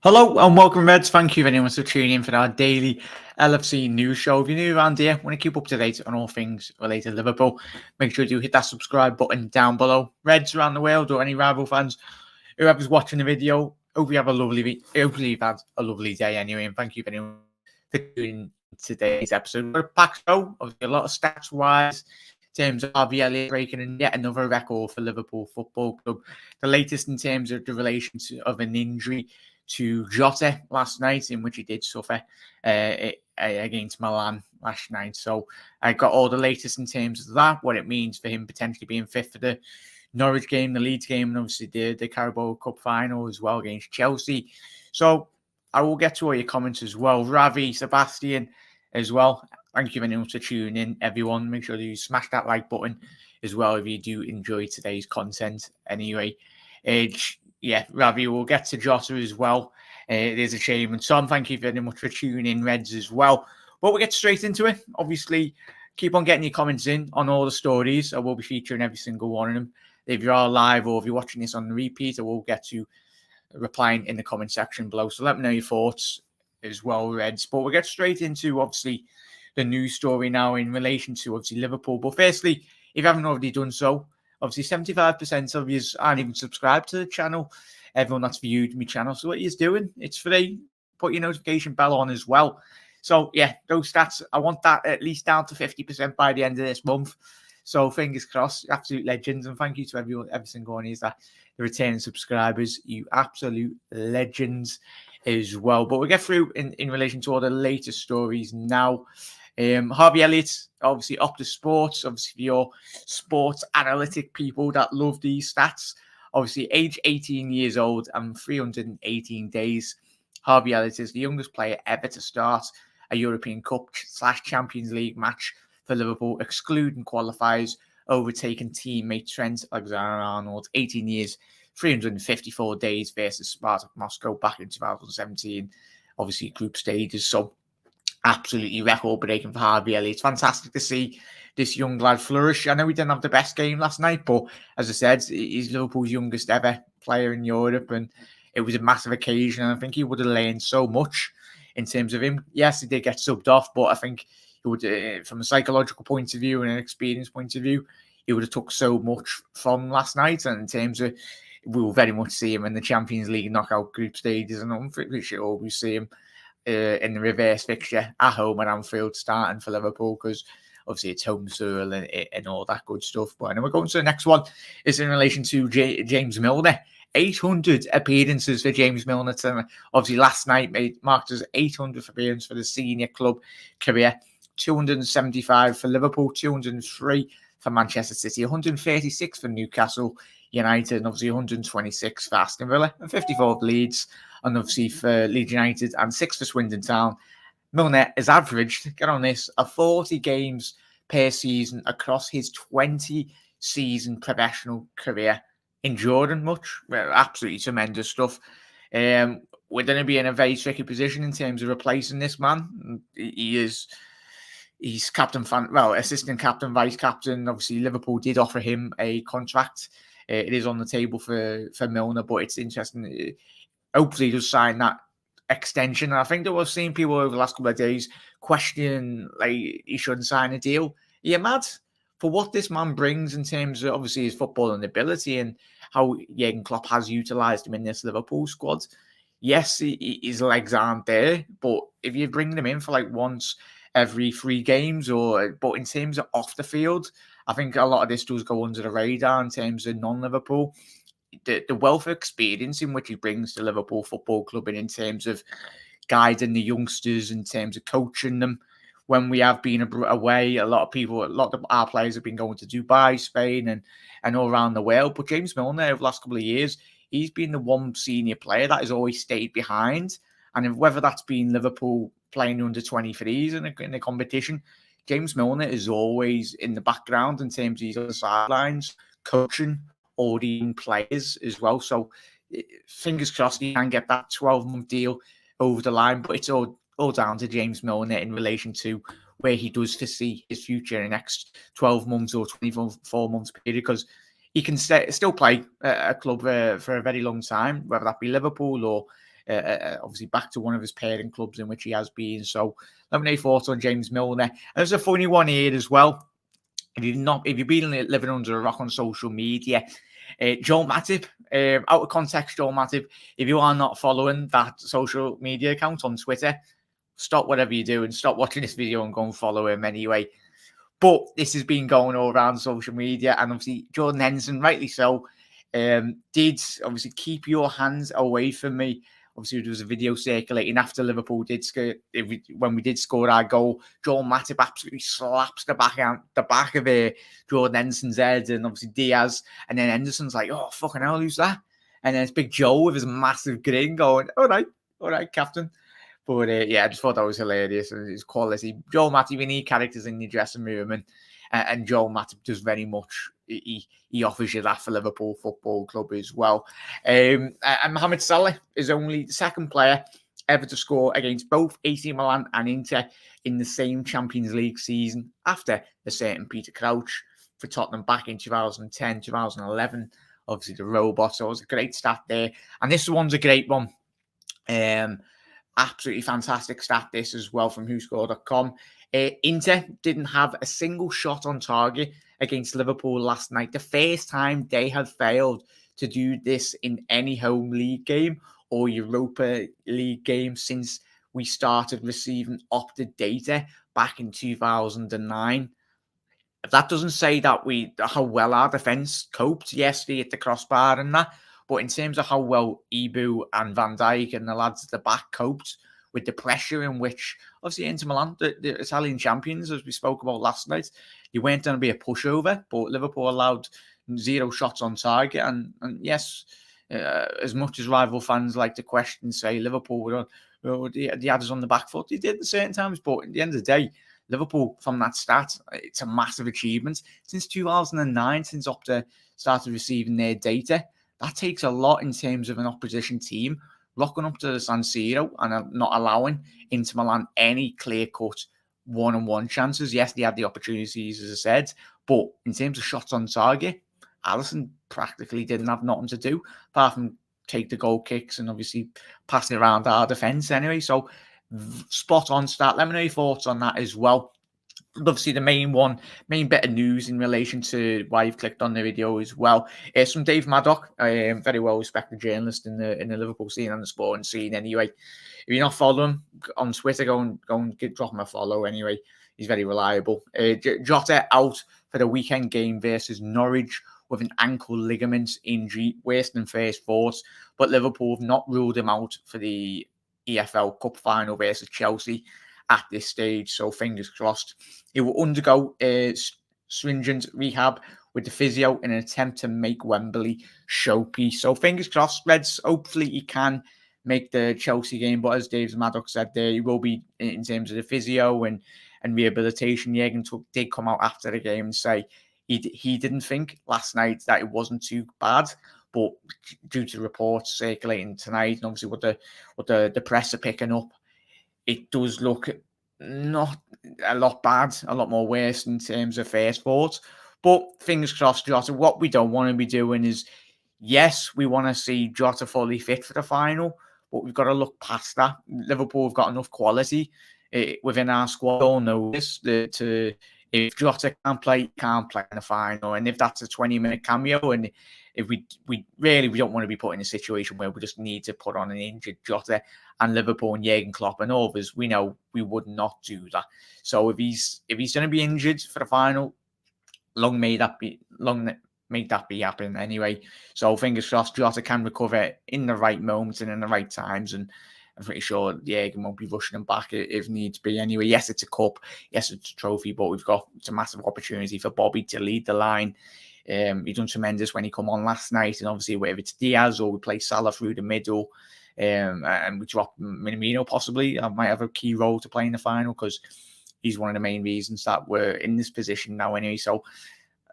Hello and welcome, Reds. Thank you very much for tuning in for our daily LFC news show. If you're new around here, want to keep up to date on all things related to Liverpool, make sure you hit that subscribe button down below. Reds around the world or any rival fans, whoever's watching the video, hopefully you've had a lovely day anyway. And thank you very much for tuning in today's episode. We're a packed show, obviously a lot of stats wise. In terms of RB Elliot breaking in yet another record for Liverpool Football Club. The latest in terms of the relation of an injury to Jota last night, in which he did suffer against Milan last night. So I got all the latest in terms of that, what it means for him potentially being fit for the Norwich game, the Leeds game, and obviously the Carabao Cup final as well against Chelsea. So I will get to all your comments as well. Ravi, Sebastian as well. Thank you very much for tuning in, everyone. Make sure you smash that like button as well if you do enjoy today's content. Anyway, Ravi, we'll get to Jota as well. It is a shame. And Tom, thank you very much for tuning in, Reds, as well. But we'll get straight into it. Obviously, keep on getting your comments in on all the stories. I will be featuring every single one of them. If you are live or if you're watching this on the repeat, I will get to replying in the comment section below. So let me know your thoughts as well, Reds. But we'll get straight into, obviously, the news story now in relation to, obviously, Liverpool. But firstly, if you haven't already done so, obviously, 75% of you aren't even subscribed to the channel. Everyone that's viewed my channel. So what you're doing, it's free. Put your notification bell on as well. So, yeah, those stats, I want that at least down to 50% by the end of this month. So, fingers crossed, absolute legends. And thank you to every single one of you that the returning subscribers. You absolute legends as well. But we'll get through in relation to all the latest stories now. Harvey Elliott, obviously Optus Sports, obviously for your sports analytic people that love these stats. Obviously, age 18 years old and 318 days. Harvey Elliott is the youngest player ever to start a European Cup/Champions League match for Liverpool, excluding qualifiers, overtaking teammate Trent Alexander-Arnold, 18 years, 354 days versus Spartak Moscow back in 2017. Obviously, group stages. So, absolutely record-breaking for Harvey Elliott. It's fantastic to see this young lad flourish. I know he didn't have the best game last night, but as I said, he's Liverpool's youngest ever player in Europe, and it was a massive occasion. And I think he would have learned so much in terms of him. Yes, he did get subbed off, but I think he would, from a psychological point of view and an experience point of view, he would have took so much from last night. And in terms of, we will very much see him in the Champions League knockout group stages, and I'm pretty sure we see him in the reverse fixture at home at Anfield starting for Liverpool, because obviously it's home soil and all that good stuff. But anyway, we're going to the next one. Is in relation to James Milner. 800 appearances for James Milner. Obviously, last night marked as 800th appearance for the senior club career. 275 for Liverpool, 203 for Manchester City, 136 for Newcastle United, and obviously 126 for Aston Villa, and 54 for Leeds, and obviously for Leeds United, and 6 for Swindon Town. Milner has averaged, get on this, 40 games per season across his 20-season professional career. Enduring much, absolutely tremendous stuff. We're going to be in a very tricky position in terms of replacing this man. He's captain, assistant captain, vice captain. Obviously, Liverpool did offer him a contract. It is on the table for Milner, but it's interesting. Hopefully, he does sign that extension. And I think that we've seen people over the last couple of days questioning, like, he shouldn't sign a deal. Are you mad? For what this man brings in terms of, obviously, his footballing ability and how Jurgen Klopp has utilised him in this Liverpool squad. Yes, his legs aren't there, but if you bring them in for like once every 3 games, but in terms of off the field, I think a lot of this does go under the radar in terms of non-Liverpool. The wealth of experience in which he brings to Liverpool Football Club, and in terms of guiding the youngsters, in terms of coaching them. When we have been away, a lot of our players have been going to Dubai, Spain, and all around the world. But James Milner, over the last couple of years, he's been the one senior player that has always stayed behind. And whether that's been Liverpool playing under 23s in the competition, James Milner is always in the background in terms of these other sidelines, coaching all the young players as well. So fingers crossed he can get that 12-month deal over the line. But it's all down to James Milner in relation to where he does foresee his future in the next 12 months or 24 months period, because he can still play at a club for a very long time, whether that be Liverpool or obviously back to one of his parent clubs in which he has been. So let me know your thoughts on James Milner. And there's a funny one here as well. If you've been living under a rock on social media, Joel Matip, out of context, Joel Matip, if you are not following that social media account on Twitter, stop whatever you do and stop watching this video and go and follow him anyway. But this has been going all around social media, and obviously Jordan Henderson, rightly so, did obviously keep your hands away from me. Obviously, there was a video circulating after Liverpool when we did score our goal. Joel Matip absolutely slaps the back of Jordan Henderson's head, and obviously Diaz, and then Henderson's like, "Oh fucking hell, who's that?" And then it's Big Joe with his massive grin, going, "All right, Captain." But yeah, I just thought that was hilarious, and it's quality. Joel Matip, we need characters in your dressing room, and Joel Matip does very much. He offers you that for Liverpool Football Club as well. And Mohamed Salah is only the second player ever to score against both AC Milan and Inter in the same Champions League season, after a certain Peter Crouch for Tottenham back in 2010, 2011. Obviously, the robot. So it was a great stat there. And this one's a great one. Absolutely fantastic stat this as well from WhoScored.com. Inter didn't have a single shot on target against Liverpool last night. The first time they had failed to do this in any home league game or Europa League game since we started receiving opted data back in 2009. If that doesn't say that how well our defence coped, yes, they hit the crossbar and that, but in terms of how well Ibu and Van Dijk and the lads at the back coped with the pressure in which, obviously, Inter Milan, the Italian champions, as we spoke about last night, they weren't going to be a pushover, but Liverpool allowed 0 shots on target. And yes, as much as rival fans like to question, say, Liverpool they had us on the back foot, they did at certain times, but at the end of the day, Liverpool, from that stat, it's a massive achievement. Since 2009, since Opta started receiving their data, that takes a lot in terms of an opposition team rocking up to the San Siro and not allowing Inter Milan any clear-cut one-on-one chances. Yes, they had the opportunities, as I said, but in terms of shots on target, Alisson practically didn't have nothing to do apart from take the goal kicks and obviously pass it around our defence anyway. So, spot on stat. Let me know your thoughts on that as well. Obviously, the main bit of news in relation to why you've clicked on the video as well is from Dave Maddock, very well respected journalist in the Liverpool scene and the sporting scene. Anyway, if you're not following him on Twitter, go and drop him a follow. Anyway, he's very reliable. Jota out for the weekend game versus Norwich with an ankle ligament injury, worse than first thought. But Liverpool have not ruled him out for the EFL Cup final versus Chelsea at this stage, so fingers crossed. He will undergo stringent rehab with the physio in an attempt to make Wembley showpiece. So fingers crossed, Reds. Hopefully he can make the Chelsea game, but as Dave Maddox said there, he will be in terms of the physio and rehabilitation. Jürgen did come out after the game and say he didn't think last night that it wasn't too bad, but due to reports circulating tonight, and obviously what the press are picking up, it does look not a lot bad, a lot more worse in terms of first thoughts. But fingers crossed, Jota. What we don't want to be doing is, yes, we want to see Jota fully fit for the final, but we've got to look past that. Liverpool have got enough quality within our squad. We all know this. If Jota can't play in the final, and if that's a 20-minute cameo, and if we don't want to be put in a situation where we just need to put on an injured Jota, and Liverpool and Jürgen Klopp and others, we know we would not do that. So if he's going to be injured for the final, long may that be happening anyway. So fingers crossed, Jota can recover in the right moments and in the right times, and I'm pretty sure Jürgen won't be rushing him back if needs be anyway. Yes, it's a cup. Yes, it's a trophy, but it's a massive opportunity for Bobby to lead the line. He done tremendous when he come on last night, and obviously whether it's Diaz or we play Salah through the middle, and we drop Minamino possibly, might have a key role to play in the final because he's one of the main reasons that we're in this position now anyway. So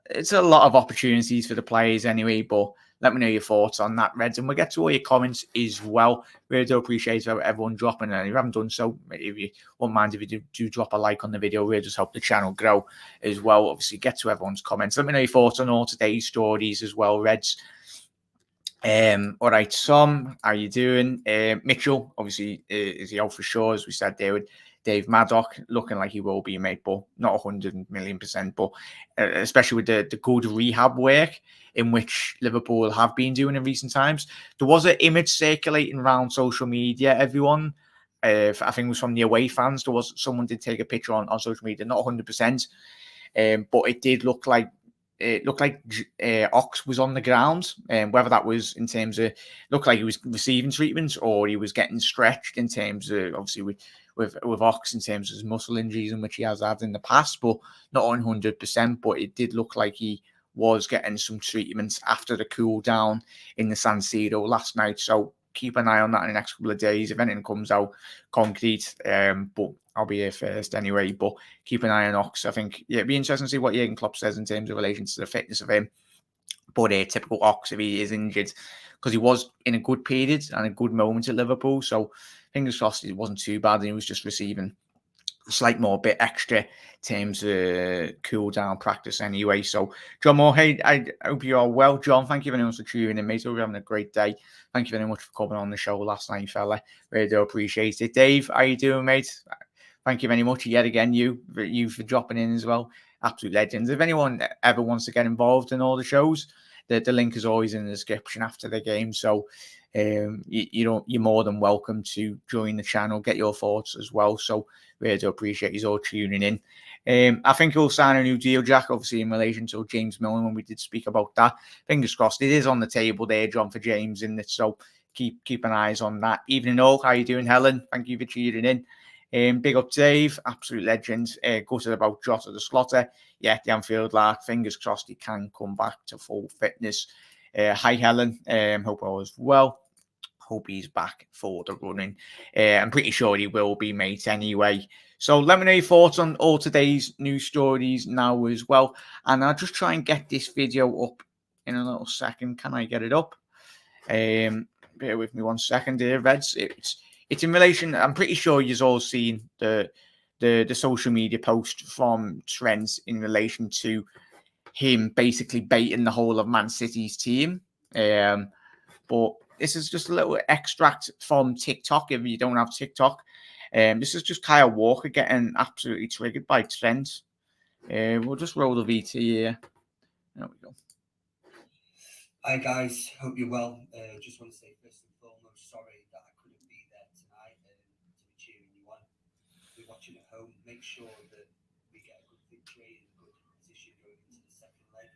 it's a lot of opportunities for the players anyway, but let me know your thoughts on that, Reds, and we'll get to all your comments as well. Really do appreciate everyone dropping, and if you haven't done so, if you won't mind if you do drop a like on the video, we'll just help the channel grow as well. Obviously, get to everyone's comments. Let me know your thoughts on all today's stories as well, Reds. All right, Tom, how you doing? Mitchell, obviously, is he out for sure? As we said there with Dave Maddock, looking like he will be, mate, but not 100,000,000%. But especially with the good rehab work in which Liverpool have been doing in recent times, there was an image circulating around social media. Everyone, I think it was from the away fans. Someone did take a picture on social media, not 100%, but it did look like. It looked like Ox was on the ground, and whether that was in terms of looked like he was receiving treatment or he was getting stretched in terms of obviously with Ox in terms of his muscle injuries in which he has had in the past, but not 100%. But it did look like he was getting some treatments after the cool down in the San Siro last night. So keep an eye on that in the next couple of days. If anything comes out concrete, but I'll be here first anyway. But keep an eye on Ox. I think it'd be interesting to see what Jurgen Klopp says in terms of relation to the fitness of him. But typical Ox if he is injured, because he was in a good period and a good moment at Liverpool. So fingers crossed it wasn't too bad and he was just receiving a slight more bit extra in terms of cool down practice anyway. So John Moore, hey, I hope you are well. John, thank you very much for tuning in, mate. Hope you're having a great day. Thank you very much for coming on the show last night, fella. Really do appreciate it. Dave, how you doing, mate? Thank you very much yet again, you for dropping in as well. Absolute legends. If anyone ever wants to get involved in all the shows, the link is always in the description after the game. So you're more than welcome to join the channel, get your thoughts as well. So really do appreciate you all tuning in. I think he'll sign a new deal, Jack, obviously in relation to James Milner when we did speak about that. Fingers crossed. It is on the table there, John, for James in it. So keep an eye on that. Evening all. How you doing, Helen? Thank you for tuning in. Big up Dave, absolute legend. Gutted about Jota the Slotter. Yeah, the Anfield Lark. Fingers crossed he can come back to full fitness. Hi Helen. Hope all is well. Hope he's back for the running. I'm pretty sure he will be, mate, anyway. So let me know your thoughts on all today's news stories now as well. And I'll just try and get this video up in a little second. Can I get it up? Bear with me 1 second here, Reds. It's in relation. I'm pretty sure you've all seen the social media post from Trent in relation to him basically baiting the whole of Man City's team. But this is just a little extract from TikTok. If you don't have TikTok, this is just Kyle Walker getting absolutely triggered by Trent. We'll just roll the VT here. There we go. Hi guys, hope you're well. Just want to say first and foremost, sorry that I couldn't be there tonight to be cheering you on. If you're watching at home, make sure that we get a good victory and a good position going into the second leg.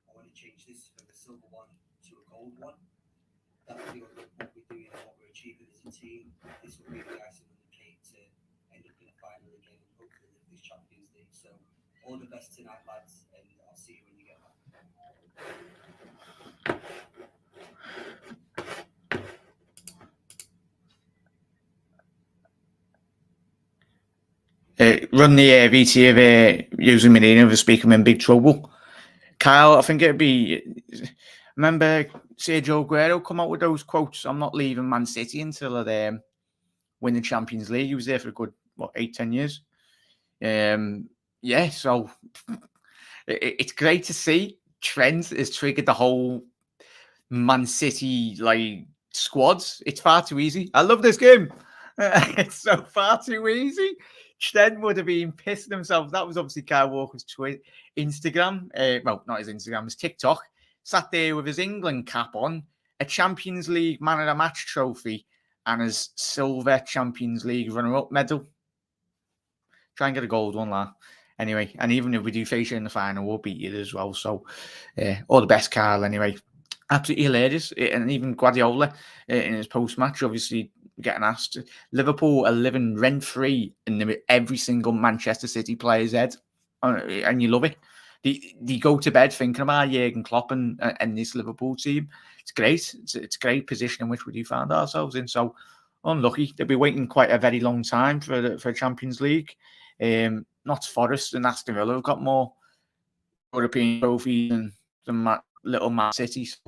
I want to change this from a silver one to a gold one. That will be what we're doing and what we're achieving as a team. This will be the icing on the cake to end up in a final again and hopefully lift this Champions League. So all the best tonight, lads, and I'll see you when you get back. Run the VT of using Medina of speaking in big trouble. Kyle, I think it'd be. Remember Sergio Aguero come out with those quotes? I'm not leaving Man City until they win the Champions League. He was there for a good 8-10 years. Yeah, so it's great to see Trent has triggered the whole Man City squads. It's far too easy. I love this game. It's so far too easy. Trent would have been pissing himself. That was obviously Kyle Walker's Instagram. Well, not his Instagram, his TikTok. Sat there with his England cap on, a Champions League Man of the Match trophy, and his silver Champions League runner-up medal. Try and get a gold one, lad. Anyway, and even if we do face you in the final, we'll beat you as well. So, all the best, Carl, anyway. Absolutely hilarious. And even Guardiola in his post-match, obviously getting asked. Liverpool are living rent-free in every single Manchester City player's head. And you love it. They go to bed thinking about Jurgen Klopp and this Liverpool team. It's great. It's a great position in which we do find ourselves in. So, unlucky. They'll be waiting quite a very long time for a Champions League. Not Forest and Aston Villa have got more European trophies than little Man City. So,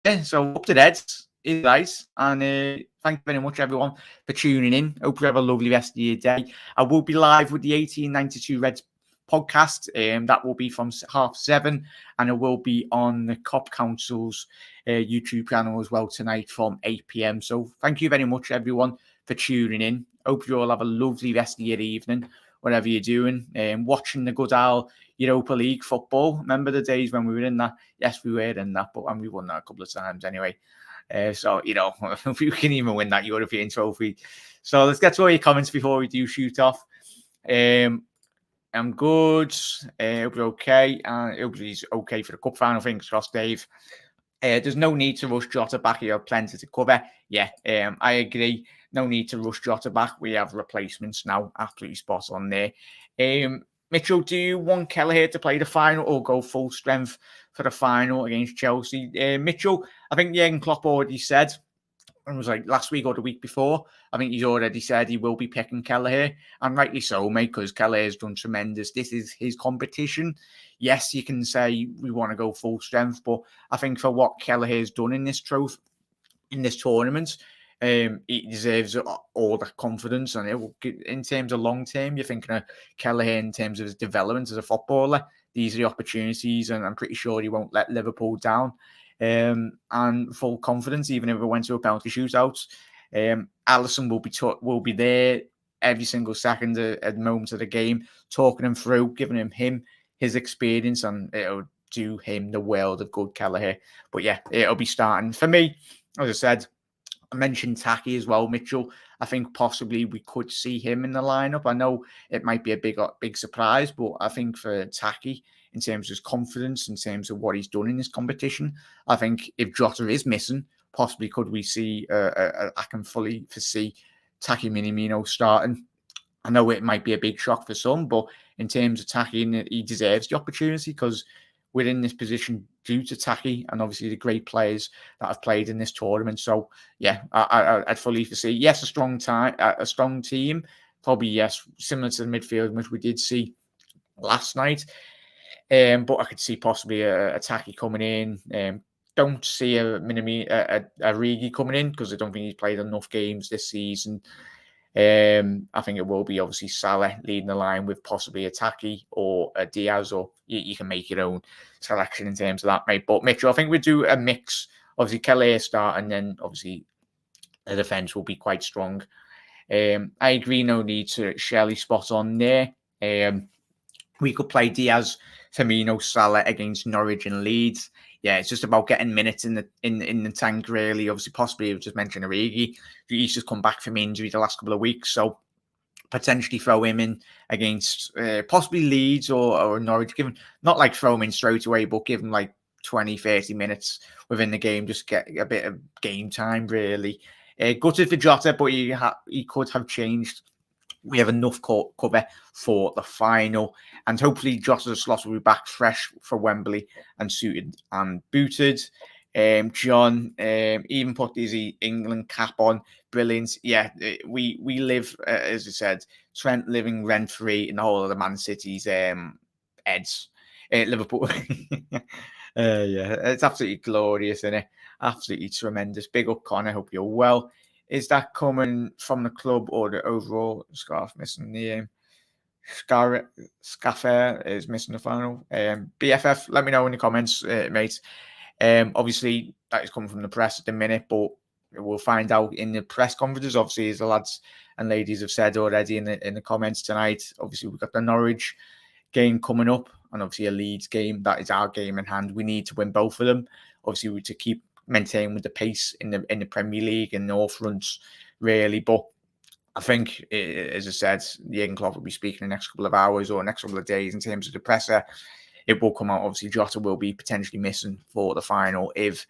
yeah, so up to the heads is nice. And thank you very much, everyone, for tuning in. Hope you have a lovely rest of your day. I will be live with the 1892 Reds podcast. That will be from 7:30, and it will be on the Cop Council's YouTube channel as well tonight from 8 p.m. So thank you very much, everyone, for tuning in. Hope you all have a lovely rest of your evening, whatever you're doing. Watching the good old Europa League football. Remember the days when we were in that? Yes, we were in that, and we won that a couple of times anyway. So, if you can even win that European trophy. So let's get to all your comments before we do shoot off. I'm good. Hope you're okay. And hope he's okay for the cup final. Fingers crossed, Dave. There's no need to rush Jota back. You have plenty to cover. Yeah, I agree. No need to rush Jota back. We have replacements now. Absolutely spot on there. Mitchell, do you want Kelleher to play the final or go full strength for the final against Chelsea? Mitchell, I think Jurgen Klopp already said, it was like last week or the week before, I think he's already said he will be picking Kelleher, and rightly so, mate, because Kelleher's done tremendous. This is his competition. Yes, you can say we want to go full strength, but I think for what Kelleher's done in this tournament, he deserves all the confidence, and in terms of long term, you're thinking of Kelleher in terms of his development as a footballer. These are the opportunities, and I'm pretty sure he won't let Liverpool down. And full confidence, even if it went to a penalty shootout. Alisson will be there every single second at moments of the game, talking him through, giving him his experience, and it'll do him the world of good, Kelleher. But yeah, it'll be starting for me. As I said, I mentioned Taki as well, Mitchell. I think possibly we could see him in the lineup. I know it might be a big surprise, but I think for Taki, in terms of his confidence, in terms of what he's done in this competition, I think if Jota is missing, possibly could we see, I can fully foresee Taki Minamino starting. I know it might be a big shock for some, but in terms of Taki, he deserves the opportunity because we're in this position due to Taki and obviously the great players that have played in this tournament. So yeah, I'd fully foresee, yes, a strong team, probably yes, similar to the midfield which we did see last night. But I could see possibly a Taki coming in. Don't see a Rigi coming in because I don't think he's played enough games this season. I think it will be obviously Salah leading the line with possibly a Taki or a Diaz, or you can make your own selection in terms of that, mate. But Mitchell, I think we do a mix. Obviously, Kelleher start, and then obviously the defence will be quite strong. I agree, no need to Shelley spot on there. We could play Diaz, Firmino, Salah against Norwich and Leeds. Yeah, it's just about getting minutes in the tank, really. Obviously, possibly, I've just mentioned Origi. He's just come back from injury the last couple of weeks, so potentially throw him in against possibly Leeds or Norwich. Not like throw him in straight away, but give him like 20, 30 minutes within the game, just get a bit of game time, really. Gutted for Jota, but he could have changed. We have enough cover for the final, and hopefully Jota's slot will be back fresh for Wembley and suited and booted. John even put his England cap on. Brilliant. Yeah, we live, as I said, Trent living rent-free in the whole of the Man City's heads. Liverpool. Yeah, it's absolutely glorious, isn't it? Absolutely tremendous. Big up, Con. I hope you're well. Is that coming from the club or the overall? Scarf missing the Scaffair is missing the final. BFF, let me know in the comments, mate. Obviously, that is coming from the press at the minute, but we'll find out in the press conferences. Obviously, as the lads and ladies have said already in the comments tonight, obviously we've got the Norwich game coming up, and obviously a Leeds game. That is our game in hand. We need to win both of them. Obviously, to keep maintaining with the pace in the Premier League and all fronts, really. But I think, as I said, Jurgen Klopp will be speaking in the next couple of hours or next couple of days in terms of the presser. It will come out. Obviously, Jota will be potentially missing for the final if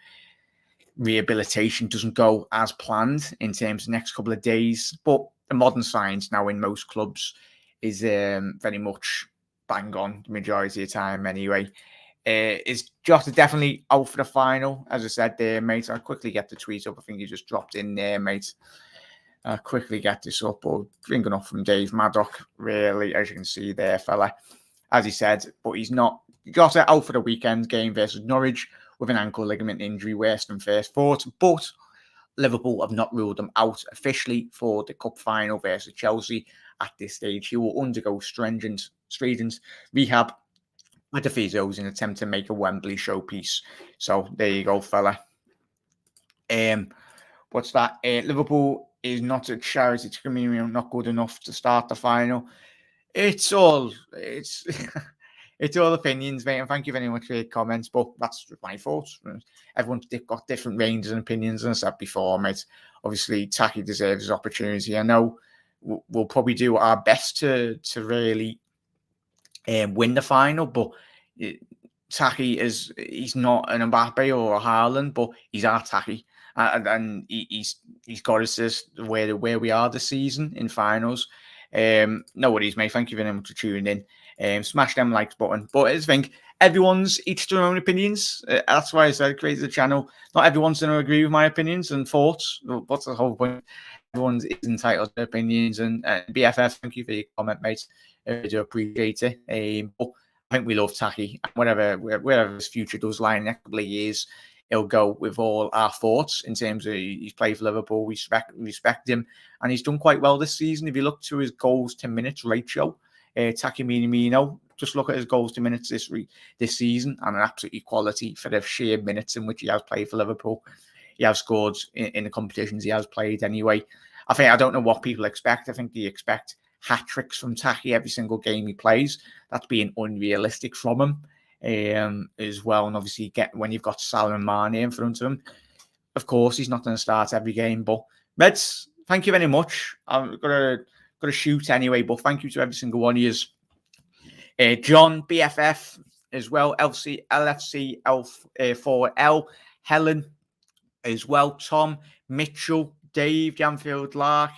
rehabilitation doesn't go as planned in terms of the next couple of days. But the modern science now in most clubs is very much bang on the majority of the time anyway. Is Jota definitely out for the final? As I said there, mate, I'll quickly get the tweet up. I think you just dropped in there, mate. I'll quickly get this up. Or bringing up from Dave Maddock, really, as you can see there, fella. As he said, but he's not. Jota out for the weekend game versus Norwich with an ankle ligament injury, worse than first thought. But Liverpool have not ruled them out officially for the cup final versus Chelsea at this stage. He will undergo stringent rehab with the physios in an attempt to make a Wembley showpiece. So there you go, fella. What's that? Liverpool is not a charity community, not good enough to start the final. It's all opinions, mate. And thank you very much for your comments. But that's my thoughts. Everyone's got different ranges and opinions, and I said before, mate. Obviously, Taki deserves his opportunity. I know we'll probably do our best to really win the final, but Taki he's not an Mbappe or a Haaland, but he's our Taki. And he's got us this where we are this season in finals. No worries, mate. Thank you very much for tuning in. Smash them likes button. But I think everyone's each their own opinions. That's why I said create the channel. Not everyone's going to agree with my opinions and thoughts. What's the whole point? Everyone is entitled to their opinions. And BFF, thank you for your comment, mate. I do appreciate it. But I think we love Taki. Wherever his future does lie in the next couple of years, he'll go with all our thoughts in terms of he's played for Liverpool. We respect him, and he's done quite well this season. If you look to his goals to minutes ratio, Taki Minamino, just look at his goals to minutes this season, and an absolutely quality for the sheer minutes in which he has played for Liverpool. He has scored in the competitions he has played anyway. I don't know what people expect. I think they expect hat tricks from Taki every single game he plays. That's being unrealistic from him. As well, and obviously when you've got Salah and Mane in front of him, of course he's not going to start every game. But Reds, thank you very much. I'm gonna shoot anyway, but thank you to every single one of you. John BFF as well, LFC L4L, Helen as well, Tom, Mitchell, Dave, Janfield Lark,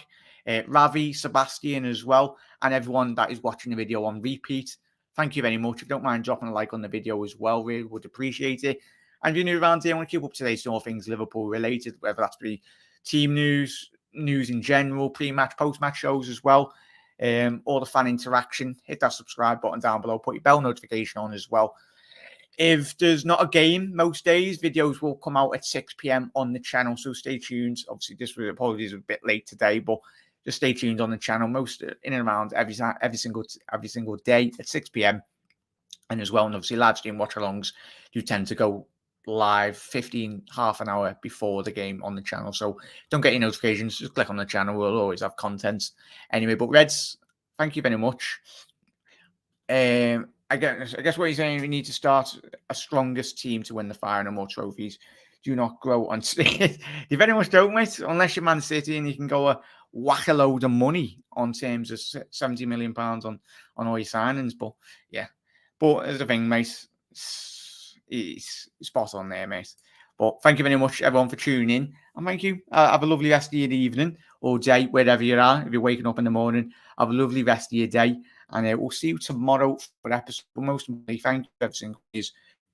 Ravi, Sebastian as well, and everyone that is watching the video on repeat. Thank you very much. If you don't mind dropping a like on the video as well, we would appreciate it. And if you're new around here, I want to keep up to date on all things Liverpool related, whether that's be team news in general, pre-match, post-match shows as well, all the fan interaction. Hit that subscribe button down below. Put your bell notification on as well. If there's not a game most days, videos will come out at 6 p.m. on the channel, so stay tuned. Obviously, apologies a bit late today, but just stay tuned on the channel most in and around every single day at 6 p.m. And as well, and obviously live stream watch-alongs do tend to go live half an hour before the game on the channel. So don't get your notifications, just click on the channel. We'll always have content anyway. But Reds, thank you very much. I guess what you're saying, we need to start a strongest team to win the final, more trophies. Do not grow on stick. You very much don't, mate, unless you're Man City and you can go whack a load of money on terms of £70 million on all your signings. But yeah, but as the thing, mate, it's spot on there, mate. But thank you very much, everyone, for tuning in. And thank you. Have a lovely rest of your evening or day, wherever you are. If you're waking up in the morning, have a lovely rest of your day. And we'll see you tomorrow for episode. But most importantly, thank you everything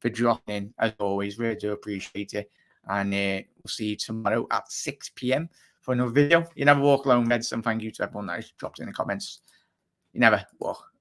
for dropping in. As always, really do appreciate it. And we'll see you tomorrow at 6 p.m. for another video. You never walk alone, Reds. And thank you to everyone that has dropped in the comments. You never walk.